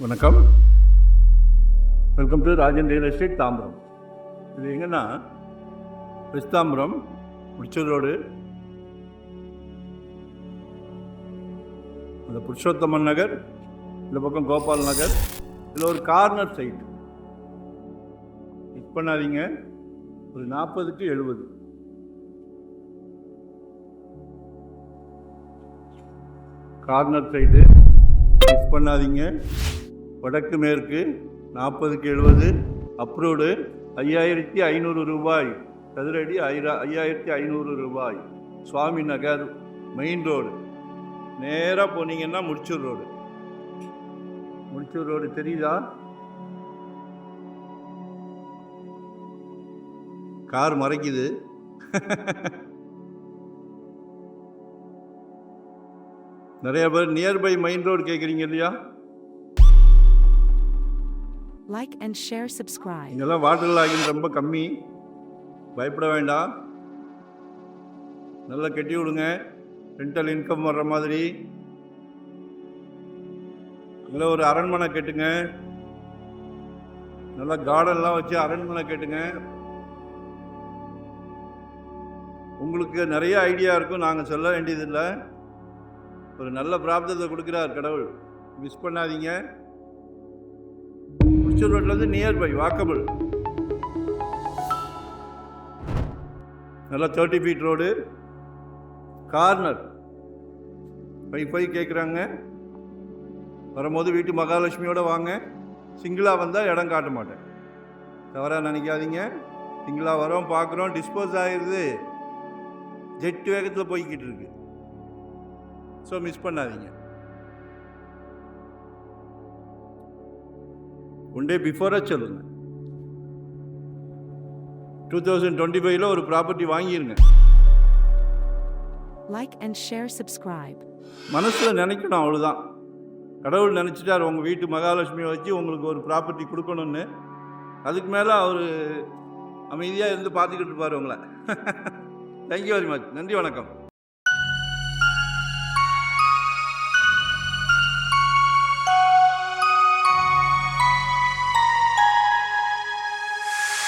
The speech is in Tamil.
வணக்கம், welcome to Rajan real estate Tambaram. இது எங்கன்னா வெஸ்ட் தாம்பரம் முடிச்சூர் ரோடு, இந்த புருஷோத்தமன் நகர், இந்த பக்கம் கோபால் நகர். இதில் ஒரு கார்னர் சைட் மிஸ் பண்ணாதீங்க. ஒரு 40க்கு 70 கார்னர் சைட்டு மிஸ் பண்ணாதீங்க. வடக்கு மேற்கு 40க்கு 70, அப்ரூவ்டு. 5500 ரூபாய் சதுரடி, 5500 ரூபாய். சுவாமி நகர் மெயின் ரோடு. நேராக போனீங்கன்னா முடிச்சூர் ரோடு. முடிச்சூர் ரோடு தெரியுதா? கார் மறைக்குது. நிறைய பேர் நியர்பை மெயின் ரோடு கேட்குறீங்க இல்லையா? Like and share, subscribe. இதெல்லாம் வாட்டர் லாகின் ரொம்ப கம்மி, பயப்பட வேண்டாம். நல்லா கட்டி விடுங்க, ரெண்டல் இன்கம் வர்ற மாதிரி. இல்லை ஒரு அரண்மனை கட்டுங்க, நல்லா கார்டன்லாம் வச்சு அரண்மனை கட்டுங்க. உங்களுக்கு நிறைய ஐடியா இருக்கும், நாங்கள் சொல்ல வேண்டியதில்லை. ஒரு நல்ல பிராப்தத்தை கொடுக்குறார் கடவுள், மிஸ் பண்ணாதீங்க. முடிச்சூர் ரோட்லேருந்து நியர்பை, வாக்கபிள். நல்லா 30 ஃபீட் ரோடு, கார்னர். போய் கேட்குறாங்க, வரும்போது வீட்டு மகாலட்சுமியோடு வாங்க. சிங்கிளாக வந்தால் இடம் காட்ட மாட்டேன், தவறாக நினைக்காதீங்க. சிங்கிளாக வரோம், பார்க்குறோம், டிஸ்போஸ் ஆகிடுது, ஜெட் வேகத்தில் போய்கிட்டு இருக்கு. ஸோ மிஸ் பண்ணாதீங்க. ஒன் டே பிஃபோராக சொல்லுங்க. 2025 ஒரு property வாங்கிருங்க. Like and share, subscribe. மனசில் நினைக்கணும், அவ்வளோதான். கடவுள் நினச்சிட்டார் உங்கள் வீட்டு மகாலட்சுமியை வச்சு உங்களுக்கு ஒரு ப்ராப்பர்ட்டி கொடுக்கணும்னு. அதுக்கு மேலே அவர் அமைதியாக இருந்து பார்த்துக்கிட்டு இருப்பார் உங்களை. Thank you very much. நன்றி, வணக்கம்.